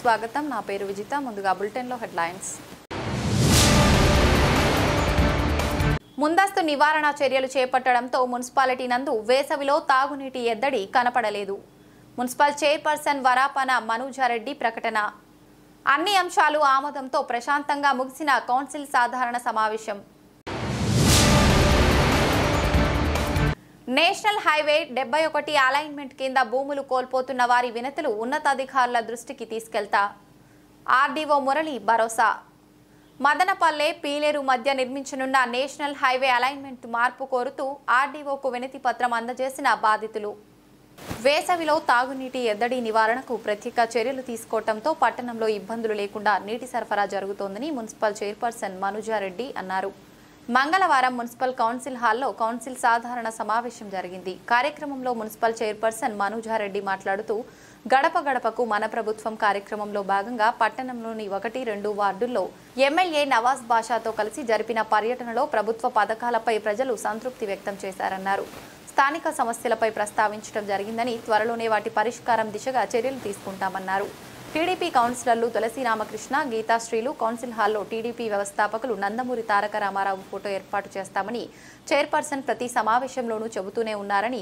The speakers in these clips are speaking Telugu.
స్వాగతం. నా పేరు విజిత. ముందుగా బులెటిన్ లో హెడ్లైన్స్. ముందస్తు నివారణ చర్యలు చేపట్టడంతో మున్సిపాలిటీ నందు వేసవిలో తాగునీటి ఎద్దడి కనపడలేదు. మున్సిపల్ చైర్పర్సన్ వరాపన మనూజారెడ్డి ప్రకటన. అన్ని అంశాలు ఆమోదంతో ప్రశాంతంగా ముగిసిన కౌన్సిల్ సాధారణ సమావేశం. నేషనల్ హైవే 71 అలైన్మెంట్ కింద భూములు కోల్పోతున్న వారి వినతులు ఉన్నతాధికారుల దృష్టికి తీసుకెళ్తా. ఆర్డీఓ మురళి భరోసా. మదనపల్లె పీలేరు మధ్య నిర్మించనున్న నేషనల్ హైవే అలైన్మెంట్ మార్పు కోరుతూ ఆర్డీఓకు వినతి పత్రం అందజేసిన బాధితులు. వేసవిలో తాగునీటి ఎద్దడి నివారణకు ప్రత్యేక చర్యలు తీసుకోవడంతో పట్టణంలో ఇబ్బందులు లేకుండా నీటి సరఫరా జరుగుతోందని మున్సిపల్ చైర్పర్సన్ మనూజారెడ్డి అన్నారు. మంగళవారం మున్సిపల్ కౌన్సిల్ హాల్లో కౌన్సిల్ సాధారణ సమావేశం జరిగింది. కార్యక్రమంలో మున్సిపల్ చైర్పర్సన్ మనూజారెడ్డి మాట్లాడుతూ గడప గడపకు మన ప్రభుత్వం కార్యక్రమంలో భాగంగా పట్టణంలోని 1-2 వార్డుల్లో ఎమ్మెల్యే నవాజ్ బాషాతో కలిసి జరిపిన పర్యటనలో ప్రభుత్వ పథకాలపై ప్రజలు సంతృప్తి వ్యక్తం చేశారన్నారు. స్థానిక సమస్యలపై ప్రస్తావించడం జరిగిందని, త్వరలోనే వాటి పరిష్కారం దిశగా చర్యలు తీసుకుంటామన్నారు. టీడీపీ కౌన్సిలర్లు తులసి రామకృష్ణ, గీతాశ్రీలు కౌన్సిల్ హాల్లో టీడీపీ వ్యవస్థాపకులు నందమూరి తారక రామారావు ఫోటో ఏర్పాటు చేస్తామని చైర్పర్సన్ ప్రతి సమావేశంలోనూ చెబుతూనే ఉన్నారని,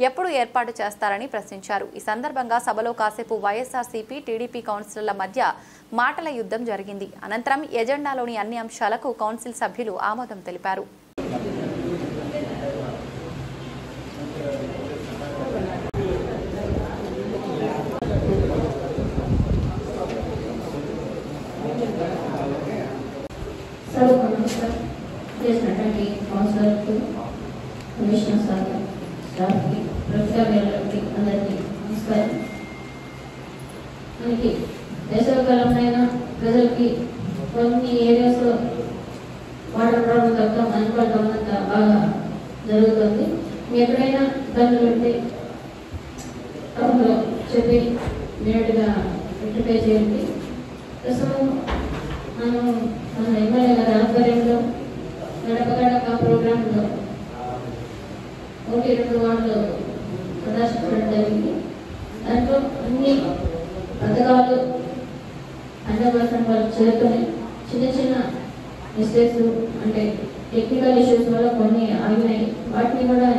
ఎప్పుడు ఏర్పాటు చేస్తారని ప్రశ్నించారు. ఈ సందర్భంగా సభలో కాసేపు వైఎస్ఆర్సీపీ, టీడీపీ కౌన్సిలర్ల మధ్య మాటల యుద్ధం జరిగింది. అనంతరం ఎజెండాలోని అన్ని అంశాలకు కౌన్సిల్ సభ్యులు ఆమోదం తెలిపారు. చేసినటువంటి కౌన్సిలర్కి, కమిషనర్ సార్కి, స్టాఫ్కి, ప్రజావేళకి అందరికీ నమస్కారం. మనకి వేసవికాలంలో ప్రజలకి కొన్ని ఏరియాస్లో వాటర్ ప్రాబ్లం తప్ప మున్సిపల్ టౌన్ అంతా బాగా జరుగుతుంది. ఎక్కడైనా ఇబ్బందులు ఉంటే టౌన్లో చెప్పి నేరుగా రెక్టిఫై చేయండి. ప్రస్తుతం మన ఎమ్మెల్యే గారి ఆధ్వర్యంలో గడప గడప ప్రోగ్రాంలో 1-2 వార్డులు ప్రదర్శించడం జరిగింది. దాంట్లో అన్ని పథకాలు 100% వాళ్ళు చేరుకొని చిన్న చిన్న మిస్టేక్స్ అంటే టెక్నికల్ ఇష్యూస్ వల్ల కొన్ని ఆగినాయి. వాటిని కూడా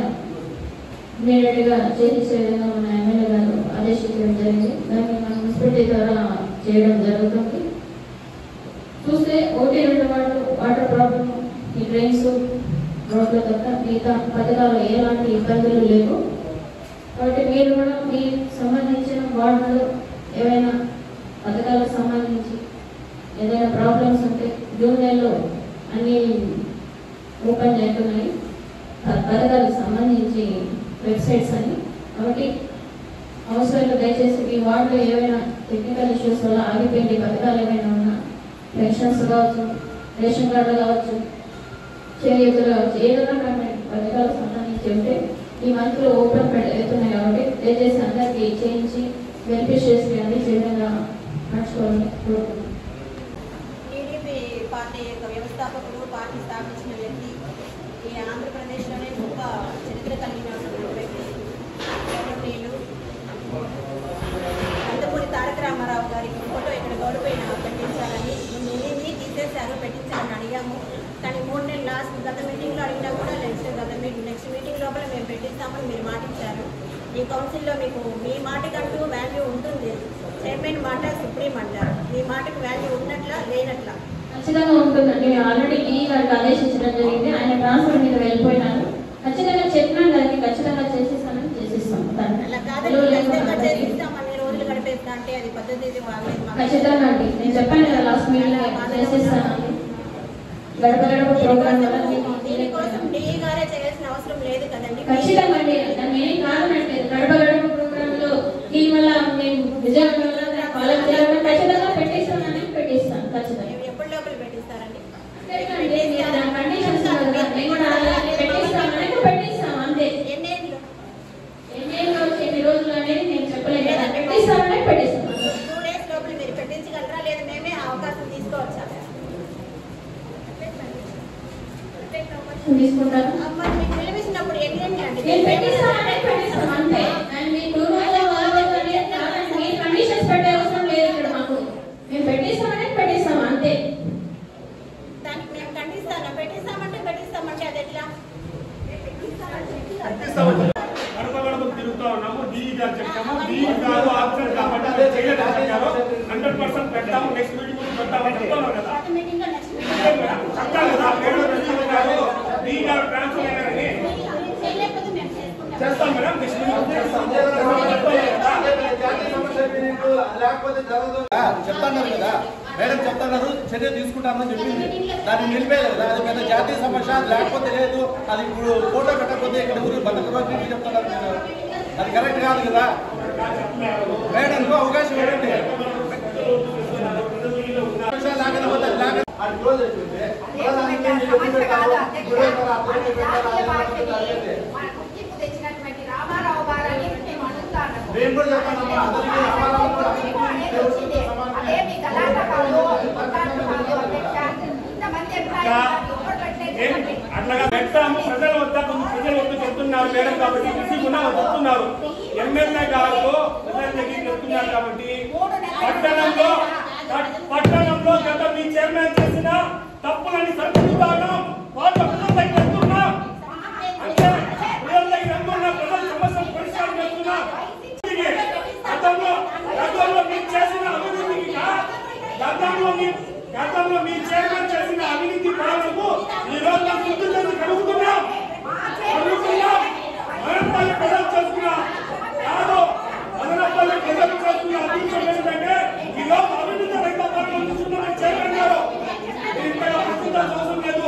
ఇమీడియట్గా చేసే విధంగా మన ఎమ్మెల్యే గారు ఆదేశించడం జరిగింది. దాన్ని మన మున్సిపాలిటీ ద్వారా చేయడం జరుగుతుంది. చూస్తే 1-2 వాటర్ ప్రాబ్లం, ఈ డ్రైన్స్, రోడ్ల తప్ప మిగతా పథకాలు ఎలాంటి ఇబ్బందులు లేవు. కాబట్టి మీరు కూడా మీకు సంబంధించిన వార్డులో ఏవైనా పథకాలకు సంబంధించి ఏదైనా ప్రాబ్లమ్స్ ఉంటే జూన్ నెలలో అన్నీ ఓపెన్ చేస్తున్నాయి పథకాలకు సంబంధించి వెబ్సైట్స్ అని. కాబట్టి అవసరాలు దయచేసి ఈ వార్డులో ఏవైనా టెక్నికల్ ఇష్యూస్ వల్ల ఆగిపోయింది పథకాలు ఏమైనా ఉన్నా, పెన్షన్స్ కావచ్చు, రేషన్ కార్డులు కావచ్చు, చేయూతలు కావచ్చు, ఏదైనా పథకాలకు సంబంధించి ఉంటే ఈ మంత్లో ఓపెన్ అవుతున్నాయి. కాబట్టి దయచేసి అందరికీ చేయించి బెనిఫిషియర్స్కి అన్ని విధంగా నడుచుకోవాలని కోరుకుంటున్నాను. టీడీపీ పార్టీ యొక్క వ్యవస్థాపకుడు, పార్టీ స్థాపించిన వ్యక్తి, ఈ ఆంధ్రప్రదేశ్లోనే గొప్ప చరిత్ర కలిగిన వ్యక్తి నందమూరి తారక రామారావు గారికి ఫోటో ఇక్కడ గౌరవపైన పెట్టించాలని మేమేమి తీసేశారు, పెట్టించాలని అడిగాము. కానీ 3 నెలల గత మీటింగ్లో అడిగినా కూడా నెక్స్ట్ మీటింగ్ లోపల మేము పెట్టిస్తామని మీరు మాటించారు. ఈ కౌన్సిల్లో మీకు మీ మాటకంటూ వాల్యూ ఉంటుంది. చైర్మన్ మాట సుప్రీం అంటారు. మీ మాటకు వాల్యూ ఉన్నట్లా లేనట్లా? ఖచ్చితంగా ఉంటుందండి. ఆల్రెడీ ఈ గారికి ఆదేశించడం జరిగింది. ఆయన ట్రాన్స్ఫర్ మీద వెళ్ళిపోయినారు. ఖచ్చితంగా చెప్పినా దానికి ఖచ్చితంగా చేసేస్తామని చేసిస్తాం. అలా కాదని చేసిస్తామని రోజులు గడిపేస్తా అంటే అది పద్ధతి బాగలేదు. ఖచ్చితంగా అండి, నేను చెప్పాను కదా లాస్ట్ మీటింగ్ చేసేస్తానని. గడప గడప ప్రోగ్రామ్ దీనికోసం డిఈ గారే చేయాల్సిన అవసరం లేదు కదండి. ఖచ్చితంగా అండి, దాన్ని ఏం కాదనంటే గడప గడప ప్రోగ్రామ్ లో దీనివల్ల నేను విజయవాడ ఖచ్చితంగా పెట్టిస్తానని పెట్టిస్తాను. ఖచ్చితంగా ఎప్పటి లోపల పెట్టిస్తారండి? కండిషన్స్ పెట్టిస్తాం అంతే. ఎన్ని రోజులు అనేది నేను చెప్పలేదు కదా, పెట్టిస్తామని పెట్టిస్తాను. 2 డేస్ లోపల మీరు పెట్టించగలరా లేదా మేమే అవకాశం తీసుకోవచ్చా? తీసుకుంటాను. మీకు పిలిపించినప్పుడు ఏంటండి నేను పెట్టిస్తామని పెట్టిస్తాం అంతే. అండ్ మీ 2 రోజులు కండిషన్స్ విషయాలు చెప్తాము. డీన్ కాదు ఆఫీసర్ కాబట్టి అదే చేయలేకపోయారు. 100% పెడతాము. నెక్స్ట్ మీటింగ్ పెడతామని చెప్తున్నాం కదా. చెప్తాను కదా. డీన్ గారు ట్రాన్స్ఫర్ అయినారని చేస్తాం మేడం. నెక్స్ట్ మీటింగ్ చెప్తున్నారు కదా మేడం, చెప్తున్నారు చర్య తీసుకుంటామని చెప్పింది. దాన్ని నిలిపేది కదా, అది పెద్ద జాతీయ సమస్య. అది లేకపోతే లేదు, అది ఇప్పుడు ఫోటో పెట్టకపోతే ఇక్కడ గురించి బతకరోజు చెప్తున్నారు మీరు. అది కరెక్ట్ కాదు కదా మేడం. అవకాశం ఏంటంటే మేము కూడా చెప్తానమ్మా, అందరికీ అట్లాగా పెడతాము. ప్రజల వద్ద చెప్తున్నారు మేడం కాబట్టి బిజీగా చెప్తున్నారు. ఎమ్మెల్యే గారు ప్రజల దగ్గరికి చెప్తున్నారు కాబట్టి పట్టణంలో గత మీ చైర్మన్ చేసిన తప్పులని సరిదిద్దుతాను. వాళ్ళ ప్రజల దగ్గర వెళ్తున్నాం అంటే ప్రజల దగ్గర వెళ్తున్నా, ప్రజల సమస్యలు పరిష్కారం చేస్తున్నా. గతంలో మీరు చేసిన అభివృద్ధికి గతంలో మీ చైర్మన్ చేసిన అవినీతి పాలనకు ఈ రోజు కడుగుతున్నాం. మదనపల్లి ప్రజలు చేస్తున్న కాదు, మదనపల్లి ప్రజలు చేస్తున్న అభివృద్ధి ఏంటంటే ఈ రోజు అవినీతి రైతు పాలన చూస్తున్నామని చైర్మన్ గారు. మీరు ఇక్కడ ప్రస్తుతం అవసరం లేదు.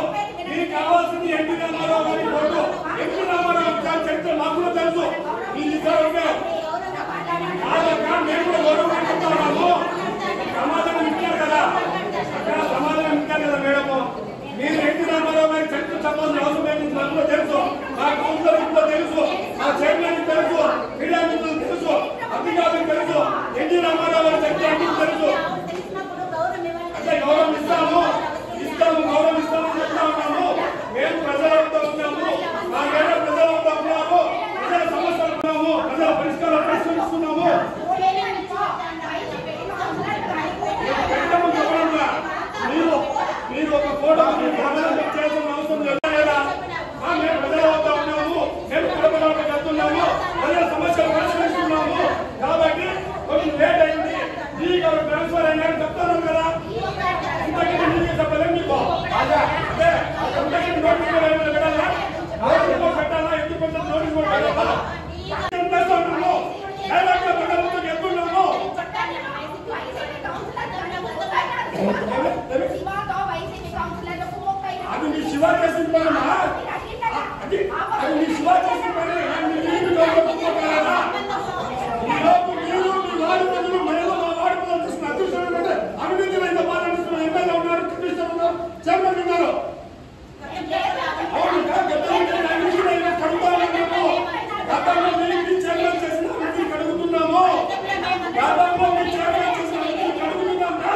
మీకు కావాల్సింది ఎన్టీ రామారావు గారి ఓటు. ఎన్టీ రామారావు గారి చరిత్ర మాకు కూడా తెలుసు. ఈ ఇద్దరు మేము కూడా గౌరవం సమాధానం ఇచ్చారు కదా, అక్కడ సమాధానం ఇచ్చారు కదా మేడము. మీరు ఎన్టీ రామారావు గారి చరిత్ర సంబంధించిన అవసరం ఏంటి నాకు కూడా తెలుసు. మా కౌన్సిలర్ కూడా తెలుసు, మా చైర్మన్ తెలుసు, మీడియా మిత్రులు తెలుసు, అధికారులకు తెలుసు. ఎన్టీ రామారావు గారి చరిత్ర అన్ని తెలుసు. అంటే గౌరవం ఇస్తాము గౌరవం ఇస్తామని చెప్తా ఉన్నాము. మేము ప్రజలతో ఉన్నాము, మా వేరే ప్రజలతో ఉన్నాము, ప్రజల సమస్యలు ఉన్నాము, ప్రజల పరిష్కారాలు పరిశీలిస్తున్నాము. మీరు ఒక ఫోటో చేయాల్సిన అవసరం లేదా? మేము ప్రజల వద్ద ఉన్నాము, మేము కుటుంబాలకు వెళ్తున్నాము, ప్రజల సమస్యలు పరిష్కరిస్తున్నాము. కాబట్టి కొంచెం లేట్ అయింది. ఈ గారు ట్రాన్స్ఫర్ అయినారని చెప్తున్నాం కదా. ఇంతకంటే మీకు చెప్పలేము. మీకు ఇంతకంటే నోటీస్ పెట్టాలా? పెట్టాలా? ఎందుకు కొంచెం నోటీస్ పెట్టాలా? ఎత్తున్నాము అది మీ శివ చేసిన పని. అది మీ శివ చేసిన పని. మీరు మీ వాడి ప్రజలు మహిళలు మా వాడి ప్రజలు చూసిన అదృష్టం ఏంటంటే అవినీతి రైతు పాలన ఎమ్మెల్యే ఉన్నారు, కమిషనర్ ఉన్నారు, చైర్మన్ ఉన్నారు. అవును గతంలో మీ చైర్మన్ చేసిన అవినీతి కడుగుతున్నాము. గతంలో మీ చైర్మన్ చేసిన అవినీతి కడుగుతున్నాము.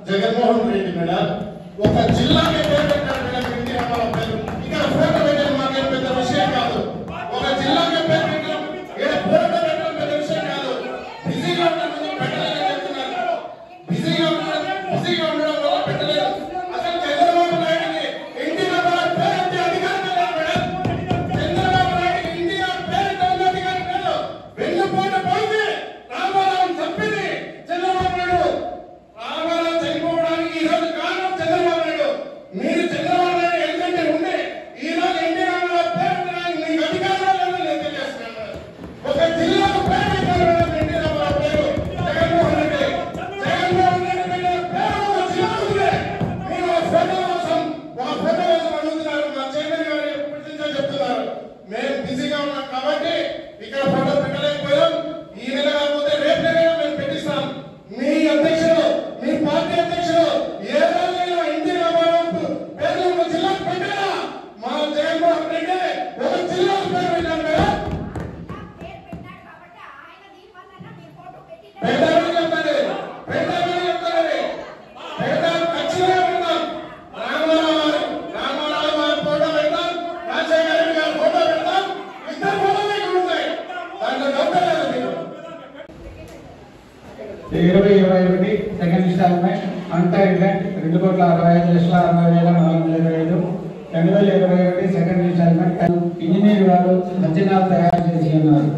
జగన్మోహన్ రెడ్డి మేడం ఒక జిల్లాకి పేరు పెట్టారు మేడం. ఎన్టీ రామారావు పేరు ఇక్కడ ఫోటో పెట్టడం మాకేం పెద్ద విషయం కాదు. ఒక జిల్లాకి పేరు పెట్టడం ఫోటో పెట్టడం పెద్ద విషయం కాదు. బిజీగా ఉండడం పెట్టలేదని చెప్తున్నారు. బిజీగా ఉండడం వల్ల పెట్టలేదు. అసలు చంద్రబాబు నాయుడిని ఎన్టీ రామారావు పేరు అధికారం లేదు మేడం. చంద్రబాబు నాయుడు ఎన్టీఆర్ పేరు అధికారం లేదు. వెన్నుపోట పోయింది. రామారావు చంపింది చంద్రబాబు నాయుడు. రామారావు చనిపోవడానికి ఈ రోజు కారణం చంద్రబాబు నాయుడు. మీరు చంద్రబాబు నాయుడు ఎందుకంటే ఉండే ఈ రోజు ఎన్టీ రామారావు పేరు మీకు అధికారం లేదని నేను తెలియజేస్తున్నాను. ఒక జిల్లాకు పేరు పెట్టారు ఎన్టీ రామారావు పేరు. జగన్మోహన్ రెడ్డి పేరు ఒక జిల్లా ఉంది. మీరు ఒక ఫోటో కోసం అడుగుతున్నారు. మా చైర్మన్ గారు ఎప్పటి నుంచో చెప్తున్నారు. మేము బిజీగా ఉన్నాం కాబట్టి ఇక్కడ ఫోటో పెట్టలేకపోయాం. ఈ నెల కాకపోతే రేపు నెల మేము పెట్టిస్తాం. మీ అధ్యక్షుడు, మీ పార్టీ అధ్యక్షుడు ఏ రోజైనా ఎన్టీ రామారావు పేరు ఒక జిల్లాకు పెట్టారా? మా జగన్మోహన్ రెడ్డి ఒక జిల్లాకు పేరు పెట్టారు కదా. పెట్టారు second installment untitled 2,65,60,425 2021 second installment engineer వాళ్ళు అంచనాలు తయారు చేసి ఉన్నారు.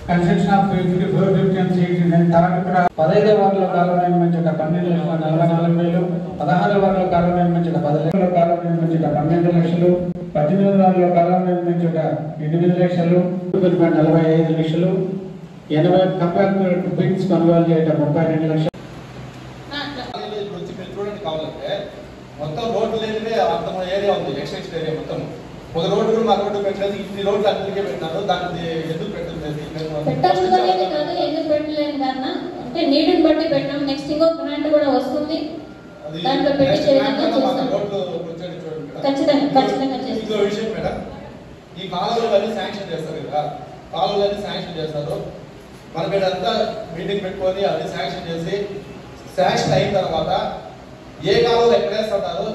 Construction of 450 seats third cross 15 వార్డుల కాలం నిర్మించిన 12,44,000, 16 వార్డుల కాలం నిర్మించిన 10,00,000, కాలం నిర్మించిన 12 లక్షలు, 18 వార్డుల కాలం నిర్మించిన 8 లక్షలు, 45 లక్షలు, 80 కంపాక్ట్ బిల్స్ కొనుగోలు చేయడం 32 లక్షలు. చూడండి కావాలంటే మొత్తం రోడ్లు లేనిదే అంత ఏరియా ఉంది, ఎక్స్టెన్షన్ ఏరియా మొత్తం. ఒక రోడ్డు కూడా మా రోడ్డు పెట్టలేదు, ఇన్ని రోడ్లు అందరికీ పెట్టినారు. దాన్ని ఎందుకు పెట్టలేదు? పెట్టలేదు కాదు, ఎందుకు పెట్టలేదు కన్నా అంటే నీటిని బట్టి పెట్టాం. నెక్స్ట్ ఇంకో గ్రాంట్ కూడా వస్తుంది, దాంట్లో పెట్టి ఖచ్చితంగా ఇంకో విషయం మేడం, ఈ కాలువలన్నీ శాంక్షన్ చేస్తారు కదా, కాలువలన్నీ శాంక్షన్ చేస్తారు. మన మీద అంతా మీటింగ్ పెట్టుకొని అన్ని శాంక్షన్ చేసి, శాంక్షన్ అయిన తర్వాత ఏ కాలువలు ఎక్కడ వేస్తుంటారు,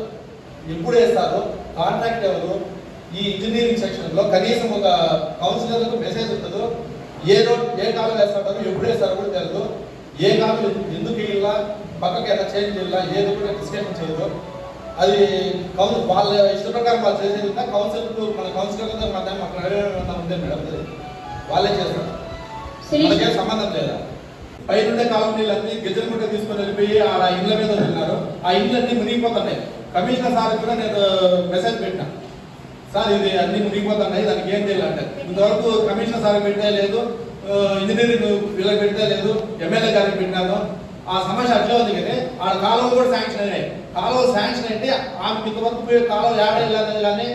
ఎప్పుడు వేస్తారు, కాంట్రాక్ట్ ఎవరు, ఈ ఇంజనీరింగ్ సెక్షన్ లో కనీసం ఒక కౌన్సిలర్లకు మెసేజ్ ఉంటుందో ఏ రోడ్ ఏ కాలం వేస్తుంటారు, ఎప్పుడు వేస్తారో కూడా తెలియదు. ఏ కాలం ఎందుకు వెళ్ళా, పక్కకి ఎలా చేంజ్ చేయాలా, ఏది కూడా డిస్కషన్ చేయదు. అది వాళ్ళ ఇష్ట ప్రకారం వాళ్ళు చేసేది ఉందా, మన కౌన్సిలర్ ఉందే మేడం, వాళ్ళే చేస్తారు, వాళ్ళకే సంబంధం లేదా. పైనుండే కాలనీలన్నీ గిజ్జలగుట్ట తీసుకొని వెళ్ళిపోయి ఆ ఇళ్ళ మీద వదిలినారు. ఆ ఇళ్ళన్నీ మునిగిపోతున్నాయి. కమిషనర్ సార్ కూడా నేను మెసేజ్ పెట్టినా, సార్ ఇది అన్ని మునిగిపోతున్నాయి, దానికి ఏం చేయాలంటే ఇంతవరకు కమిషనర్ సార్కి పెట్టే లేదు, ఇంజనీరింగ్ వీళ్ళకి పెట్టే లేదు, ఎమ్మెల్యే గారికి పెట్టినాను. ఆ సమస్య అట్లా ఉంది కానీ ఆ కాలువలు కూడా శాంక్షన్ అయినాయి. కాలువలు శాంక్షన్ అయితే ఆమె ఇంతవరకు పోయి కాలువ యాడ్ వెళ్ళాలని కానీ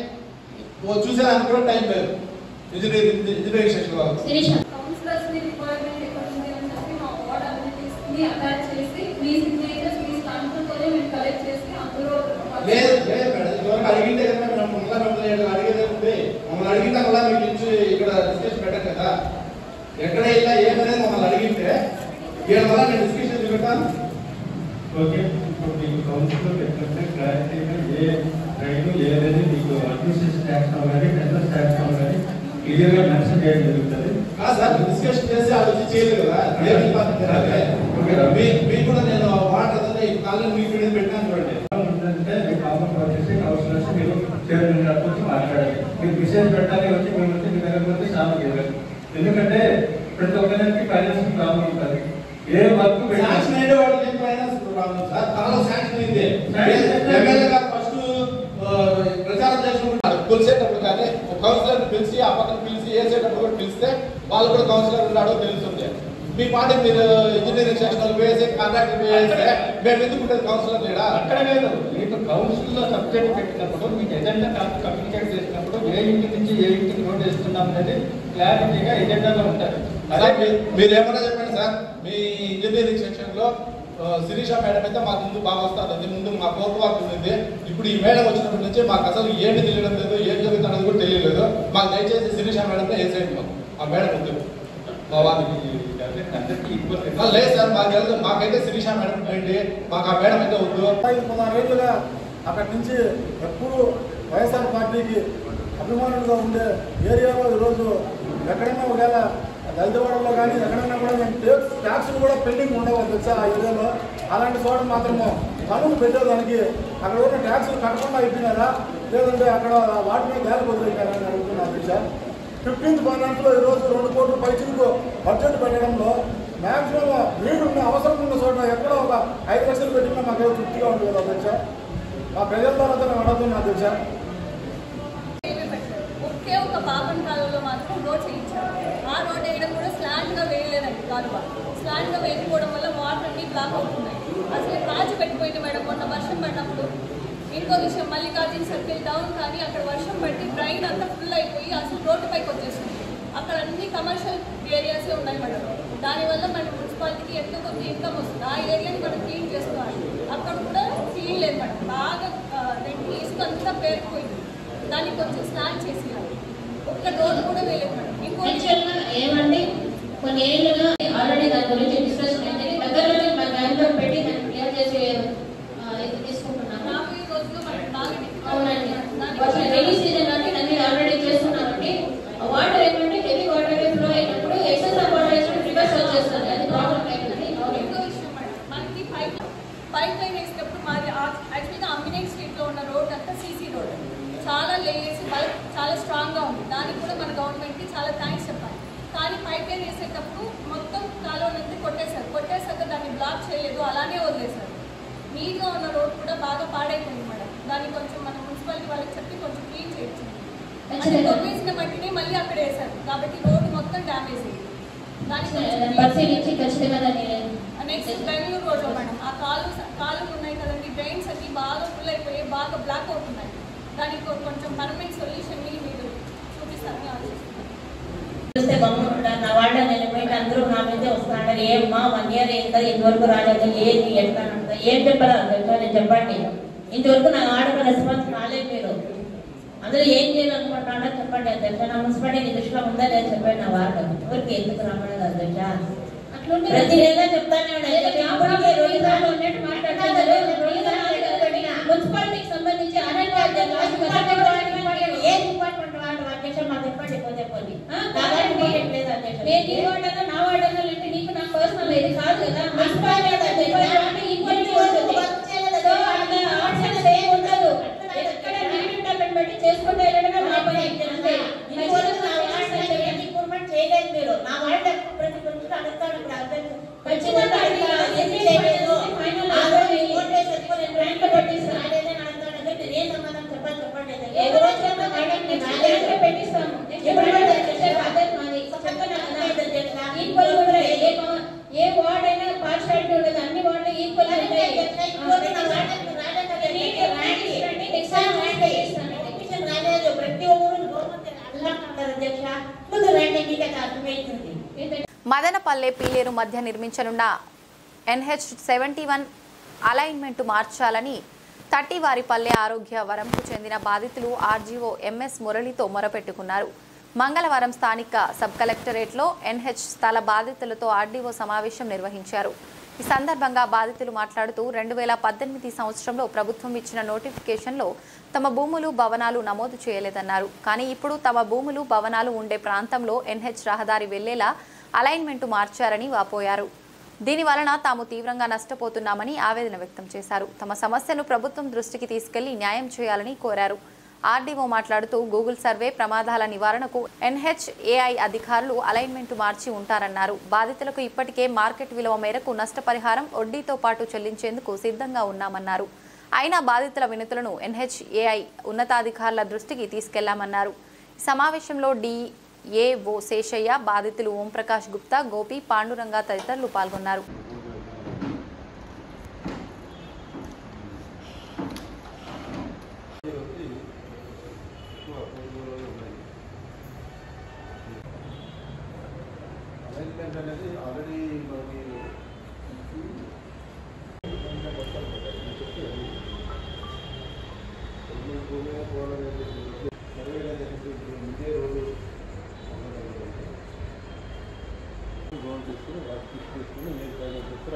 చూసేదానికి కూడా టైం లేదు ఇంజనీరింగ్ సెక్షన్ వాళ్ళు. లేదు మేడం, అడిగింటే కదా మమ్మల్ని అడిగేదే ఉంది. మమ్మల్ని అడిగితే మళ్ళీ మీకు ఇచ్చి ఇక్కడ డిస్కషన్ పెట్టాను కదా, ఎక్కడ ఇలా ఏమనేది మమ్మల్ని అడిగింటే ఏడు వల్ల నేను డిస్కషన్ పెట్టాను. ఓకే, ఇప్పుడు మీకు కౌన్సిల్లో పెట్టినట్టే క్లారిటీగా ఏ ట్రైన్ ఏదైతే మీకు అడ్మినిస్ట్రేషన్ ట్యాక్స్ అవ్వాలి, బిజినెస్ ట్యాక్స్ అవ్వాలి క్లియర్గా మెన్షన్ చేయడం జరుగుతుంది. సార్ డిస్కషన్ చేసి అది వచ్చి చేయలేదు కదా, మీకు కూడా నేను వాటర్ కాలేజ్ మీకు పెట్టాను చూడండి. ఉందంటే మీ ప్రాబ్లం వచ్చేసి కౌన్సిలర్స్ మీరు చైర్మన్ గారితో మాట్లాడాలి. మీరు మెసేజ్ పెట్టాలి వచ్చి మేము వచ్చి మీ దగ్గర పోతే సాల్వ్ చేయాలి. ఎందుకంటే ప్రతి ఒక్కరికి ఫైనాన్స్ ప్రాబ్లం ఉంటుంది. ఏ వర్క్ శాంక్షన్ అయ్యే వాళ్ళకి ఏం ఫైనాన్స్ ప్రాబ్లం సార్? తనలో శాంక్షన్ అయింది. ఎమ్మెల్యే గారు ఫస్ట్ ప్రచారం చేసుకుంటున్నారు, కొలిసేటప్పుడు కానీ కౌన్సిలర్ పిలిచి ఆ పక్కన పిలిచి వేసేటప్పుడు కూడా పిలిస్తే వాళ్ళు కూడా కౌన్సిలర్ ఉన్నాడో తెలుస్తుంది. మీ పార్టీ మీరు ఇంజనీరింగ్ సెక్షన్ వేసి కాంట్రాక్ట్ వేస్తే మేము ఎందుకు ఉంటుంది కౌన్సిలర్ లేడా? అక్కడ లేదు, మీకు కౌన్సిల్లో సబ్జెక్ట్ పెట్టినప్పుడు మీకు ఎజెండా కమ్యూనికేట్ చేసినప్పుడు ఏ ఇంటి నుంచి ఏ ఇంటికి నోట్ వేస్తున్నాం అనేది క్లారిటీగా ఎజెండాలో ఉంటుంది. అదే మీరు ఏమన్నా చెప్పండి సార్, మీ ఇంజనీరింగ్ సెక్షన్ లో శిరీష మేడం అయితే మాకు ముందు బాగా వస్తుంది, ముందు మా కోర్టు వర్క్ ఉంది. ఇప్పుడు ఈ మేడం వచ్చినప్పటి నుంచి మాకు అసలు ఏంటి తెలియడం లేదు, ఏం జరుగుతున్నది కూడా తెలియలేదు. మాకు దయచేసి శిరీష మేడంతో వేసేయండి, ఆ మేడం ఉంది మా వారికి లేదు సార్. మాకైతే శిరీష మేడం ఏంటి, మాకు ఆ మేడం అయితే వద్దు. 16 ఏళ్ళుగా అక్కడి నుంచి ఎప్పుడు వైఎస్ఆర్ పార్టీకి అభిమానులుగా ఉండే ఏరియాలో ఈరోజు ఎక్కడైనా ఒకవేళ దళితవాడలో కానీ ఎక్కడైనా కూడా మేము ట్యాక్స్లు కూడా పెండింగ్ ఉండవు తెలుసా ఆ ఏరియాలో. అలాంటి చోట మాత్రము పనులు పెట్టేదానికి అక్కడ ఉన్న ట్యాక్స్లు కట్టకుండా అయిపోయినారా, లేదంటే అక్కడ వాటి మీద వేల వదిలేనారా అని అడుగుతున్నారు అధ్యక్ష. 15th ఫైనాన్స్లో ఈరోజు 2 కోట్ల పైచిలకు బడ్జెట్ పెట్టడంలో మ్యాక్సిమం నీడు ఉన్న అవసరం ఉన్న చోట ఎక్కడో ఒక 5 లక్షలు పెట్టినా మాకు తృప్తిగా ఉంటుంది కదా అధ్యక్ష. మా ప్రజల ద్వారా నేను అడుగుతున్నా అధ్యక్ష. ఒకే ఒక పాపన్ కాలువలో మాత్రం రోడ్ చేయించారు. ఆ రోడ్ వేయడం కూడా స్లాండ్గా వేయలేదండి. కాలువ స్లాండ్గా వేయకపోవడం వల్ల వాటర్ అన్ని బ్లాక్ అవుతున్నాయి. అసలు కాచి పెట్టిపోయింది మేడం మొన్న వర్షం పడినప్పుడు. ఇంకో విషయం, మల్లికార్జున సర్కిల్ డౌన్ కానీ అక్కడ వర్షం పట్టి డ్రైన్ అంతా ఫుల్ అయిపోయి అసలు రోడ్డు పైకి వచ్చేసింది. అక్కడ అన్ని కమర్షియల్ ఏరియాసే ఉన్నాయి మేడం. దానివల్ల మన మున్సిపాలిటీకి ఎంతో కొంత ఇన్కమ్ వస్తుంది. ఆ ఏరియాని మనం క్లీన్ చేసుకోవాలి. అక్కడ కూడా క్లీన్ లేదు మేడం, బాగా ఇసుక అంతా పేరుకుపోయింది. దాన్ని కొంచెం స్లాగ్ చేసేయాలి. ఒక్క రోడ్ కూడా వేయలేదు మేడం. యాక్చువల్గా ఏమంటే కొన్ని ఏళ్ళుగా ఆల్రెడీ దాని గురించి డిస్కషన్ అయింది. దగ్గరలోనే మా బ్యాంక్లో పెట్టి దాన్ని క్లియర్ చేసి ఇది తీసుకుంటున్నాము. 40 రోజులు మనం బాగా అవునండి. రైనీ సీజన్ అంటే దాన్ని ఆల్రెడీ చేస్తున్నామండి. వాటర్ ఏమంటే హెవీ వాటర్ ఫ్లో అయినప్పుడు ఎక్సెస్ ఆఫ్ వాటర్ వేసినప్పుడు రివర్స్ వచ్చేస్తుంది. అది ప్రాబ్లం అవుతుంది. ఇంకో విషయం మేడం, మనకి పైప్ లైన్ వేసినప్పుడు మాది యాక్చువల్గా అంబినేట్ స్ట్రీట్లో ఉన్న రోడ్ అంతా సీసీ రోడ్, చాలా లేసి బల్క్ చాలా స్ట్రాంగ్గా ఉంది. దానికి కూడా మన గవర్నమెంట్కి చాలా థ్యాంక్స్ చెప్పాలి. కానీ పైప్ లైన్ వేసేటప్పుడు మొత్తం కాలువనంతా కొట్టేశాక దాన్ని బ్లాక్ చేయలేదు, అలానే వదిలేశారు. నీట్గా ఉన్న రోడ్ కూడా బాగా పాడైపోయింది మేడం. దాన్ని కొంచెం మన మున్సిపాలిటీ వాళ్ళకి చెప్పి కొంచెం క్లీన్ చేయొచ్చు. అంటే తొవ్వేసిన మట్టిని మళ్ళీ అక్కడ వేశారు కాబట్టి రోడ్డు మొత్తం డ్యామేజ్ అయ్యింది. దానికి పరిశీలించి ఖచ్చితంగా దాన్ని నెక్స్ట్ బెంగళూరు రోడ్లో మేడం ఆ కాలువలు ఉన్నాయి కదండి, డ్రైన్స్ అన్ని బాగా ఫుల్ అయిపోయి బాగా బ్లాక్ అవుతున్నాయి. దానికి కొంచెం పర్మనెంట్ సొల్యూషన్ని మీరు చూపిస్తారని ఆలోచిస్తున్నాను. చూస్తే బొమ్మ నా వాళ్ళ నిలబెట్టి అందరూ నా మీదే వస్తున్నాడు. ఏమ్మా 1 year ఇంకా ఇంతవరకు రాలేదు, ఏంటి ఎట్లా ఏం చెప్పారా నేను చెప్పండి. ఇంతవరకు నా ఆర్డర్ రెస్పాన్స్ రాలేదు. మీరు అందరూ ఏం చేయాలనుకుంటున్నాడో చెప్పండి అధ్యక్ష. నా మున్సిపాలిటీ దృష్టిలో ఉందా లేదా చెప్పండి. నా వార్డు ఊరికి ఎందుకు రమ్మలేదు అధ్యక్ష. ప్రతి నెల చెప్తానే మున్సిపాలిటీకి సంబంధించి ఏ డిపార్ట్మెంట్ వాళ్ళు అధ్యక్ష మాకు చెప్పండి. పోతే పోయి నా వాడన్నా అంటే నీకు నా పర్సనల్ ఇది కాదు కదా. మున్సిపాలిటీ ఉండదు, ఎక్కడ నీట్ బట్టి చేసుకుంటూ వెళ్ళడమే మా పని. ఇంప్రూవ్మెంట్ చేయలేదు మీరు. నా వాళ్ళ ప్రతి గురించి అడుగుతాను. ఖచ్చితంగా ఏ సమాధానం చెప్పండి. ఏ రోజు పెట్టిస్తాము. ఏ వార్డ్ అయినా పార్షాలిటీ ఉండదు, అన్ని వార్డులు ఈక్వల్ ప్రతి ఒక్కరు మదనపల్లె పీలేరు మధ్య నిర్మించనున్న NH71 అలైన్మెంట్ మార్చాలని తట్టివారిపల్లె ఆరోగ్య వరంకు చెందిన బాధితులు ఆర్జీఓ MS మురళితో మొరపెట్టుకున్నారు. మంగళవారం స్థానిక సబ్ కలెక్టరేట్లో NH స్థల బాధితులతో ఆర్డీఓ సమావేశం నిర్వహించారు. ఈ సందర్భంగా బాధితులు మాట్లాడుతూ 2018 సంవత్సరంలో ప్రభుత్వం ఇచ్చిన నోటిఫికేషన్లో తమ భూములు భవనాలు నమోదు చేయలేదన్నారు. కానీ ఇప్పుడు తమ భూములు భవనాలు ఉండే ప్రాంతంలో NH రహదారి వెళ్లేలా అలైన్మెంట్ మార్చారని వాపోయారు. దీని వలన తాము తీవ్రంగా నష్టపోతున్నామని ఆవేదన వ్యక్తం చేశారు. తమ సమస్యను ప్రభుత్వం దృష్టికి తీసుకెళ్లి న్యాయం చేయాలని కోరారు. ఆర్డీఓ మాట్లాడుతూ గూగుల్ సర్వే ప్రమాదాల నివారణకు NHAI అధికారులు అలైన్మెంట్ మార్చి ఉంటారన్నారు. బాధితులకు ఇప్పటికే మార్కెట్ విలువ మేరకు నష్టపరిహారం వడ్డీతో పాటు చెల్లించేందుకు సిద్ధంగా ఉన్నామన్నారు. అయినా బాధితుల వినతులను NHAI ఉన్నతాధికారుల దృష్టికి తీసుకెళ్లామన్నారు. సమావేశంలో DAO శేషయ్య, బాధితులు ఓంప్రకాష్ గుప్తా, గోపి, పాండురంగ తదితరులు పాల్గొన్నారు. అనేది ఆల్రెడీ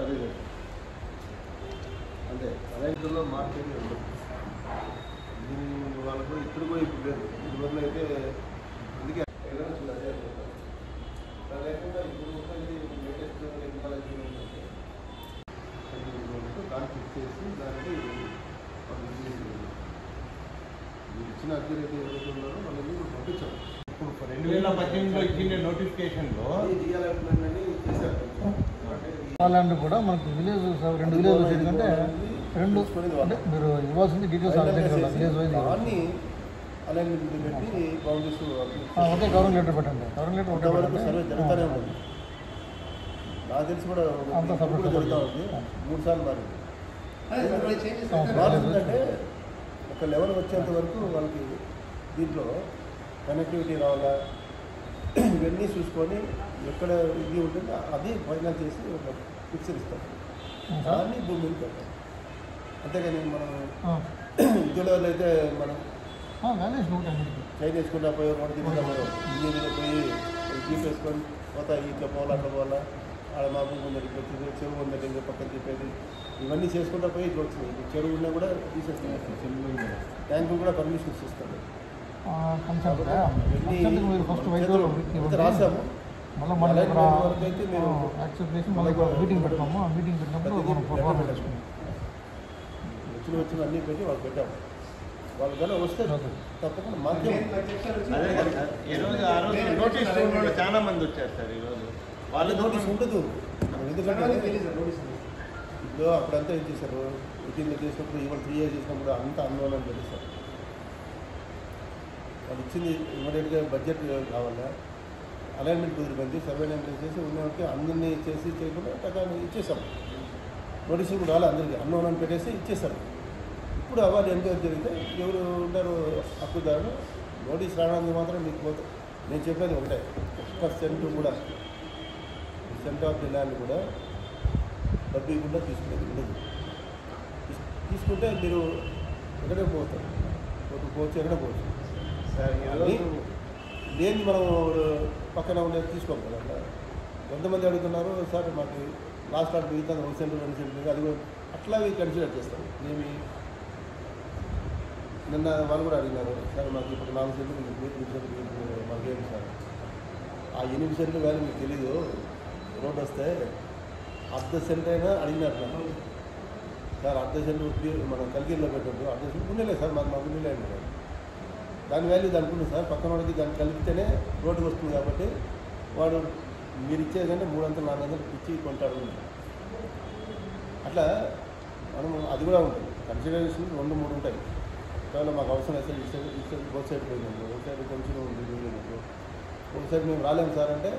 అదే అంటే రైతుల్లో మార్కెట్ ఉండదు. వాళ్ళకు ఇక్కడ కూడా ఇప్పుడు లేదు. ఇదివరకు అయితే అందుకే లేకుండా ఇప్పుడు లేటెస్ట్ టెక్నాలజీ దాన్ని ఫిక్స్ చేసి దానికి ఇచ్చిన అగ్రిగేట్ ఏదైతే ఉన్నారో వాళ్ళని పంపించాం. ఇప్పుడు 2018లో ఇచ్చిన నోటిఫికేషన్లో డీఎల్ఎంప్మెంట్ చేశారు. అలాంటి కూడా మనకు విలేజ్ 2 విలేజ్ వచ్చేది కంటే 2 అంటే మీరు ఇవ్వాల్సింది డీటెయిల్స్ విలేజ్ వైజ్ అన్ని అలైన్మెంట్ పెట్టి బౌండరీస్ ఒకే గవర్నమెంట్ లెటర్ పెట్టండి. గవర్నమెంట్ లెటర్ వరకు సర్వే జరుగుతూనే ఉంటుంది. నాకు తెలిసి కూడా అంతా సపోర్ట్ జరుగుతూ ఉంది. 3 సార్లు మారింది. మారుతుందంటే ఒక లెవెల్ వచ్చేంత వరకు వాళ్ళకి దీంట్లో కనెక్టివిటీ రావాలా ఇవన్నీ చూసుకొని ఎక్కడ ఇది ఉంటుందో అది ఫైనల్ చేసి ఒక ఫిక్సర్ ఇస్తాం. దాన్ని భూమిని పెట్టాలి. అంతేగాని మనం ఉద్యోగాలు అయితే మనం చైన్ వేసుకుంటా పోయి రోడ్డు తిరుగుతా పోయి జీప్ వేసుకొని పోతా ఇట్లా పోవాలా అట్లా పోవాలా ఆడ మా భూమి ఉందని వచ్చింది చెరువు ఉందని ఇంకా పక్కన చెప్పేది ఇవన్నీ చేసుకుంటా పోయి ఇట్లా వచ్చింది చెరువు ఉన్నా కూడా తీసేస్తున్నాయి ట్యాంకు కూడా పర్మిషన్స్ ఇస్తాను రాసాము వరకు అయితే మీరు వచ్చిన అన్నీ పెట్టి వాళ్ళు పెట్టాము వాళ్ళు కానీ వస్తే తప్పకుండా మాధ్యమం చాలా మంది వచ్చారు సార్ ఈరోజు వాళ్ళ నోటీస్ ఉండదు ఎందుకంటే ఇప్పుడు అప్పుడంతా ఏం చేశారు మీటింగ్లో చేసినప్పుడు ఇవాళ 3 years చేసినప్పుడు అంతా అన్నోన్ అని తెలుస్తారు వాళ్ళు ఇచ్చింది ఇమీడియట్గా బడ్జెట్ కావాలా అలైన్మెంట్ కుదిరిపోయింది సర్వే నెంబర్ చేసి ఉన్నవారికి అందరినీ చేసి చేయకుండా టకాన్ని ఇచ్చేసాం నోటీసులు కూడా రాలే అందరికీ అన్నోన్ అని పెట్టేసి ఇచ్చేసారు ఇప్పుడు అవ్వాలి ఎంక్వైరీ జరిగితే ఎవరు ఉంటారు హక్కుదారులు నోటీస్ రావడానికి మాత్రం మీకు పోతే నేను చెప్పేది ఒకటే 1% కూడా సెంట్ ఆఫ్ ది ల్యాండ్ కూడా డబ్బు ఇవ్వకుండా తీసుకునేది ఉండదు తీసుకుంటే మీరు ఎక్కడే పోతారు పోవచ్చు ఎక్కడ పోవచ్చు లేని మనం పక్కన ఉండేది తీసుకోము కదా ఎంతమంది అడుగుతున్నారు సార్ మాకు లాస్ట్ ఆర్డర్ మిగతా 1 సెంట్ 2 సెంట్ అది అట్లా కన్సిడర్ చేస్తాం ఏమి నిన్న వాళ్ళు కూడా అడిగినారు సార్ మాకు ఇప్పుడు 4 సెంట్లు మీకు మాకేమి సార్ ఆ 8 సెంట్లు కానీ మీకు తెలీదు రోడ్డు వస్తే 1/2 సెంట్ అయినా అడిగినారు నాకు సార్ 1/2 సెంటు మనం కలిగిరిలో పెట్టద్దు 1/2 సెంట్ ఉండలేదు సార్ మాకు ఉండలే అన్నారు దాని వాల్యూ దానికి ఉంది సార్ పక్కన వాడికి దాన్ని కలిపితేనే రోడ్డుకి వస్తుంది కాబట్టి వాడు మీరు ఇచ్చేది కంటే 300 400 ఇచ్చి కొంటాడు అట్లా మనం అది కూడా ఉంటుంది కన్సిడరేషన్ 2 3 ఉంటాయి కేవలం మాకు అవసరం అయితే ఇస్తే బోత్ సైడ్ పోయిందండి ఒక సైడ్ కొంచెం ఉంది ఒక సైడ్ మేము రాలేము సార్ అంటే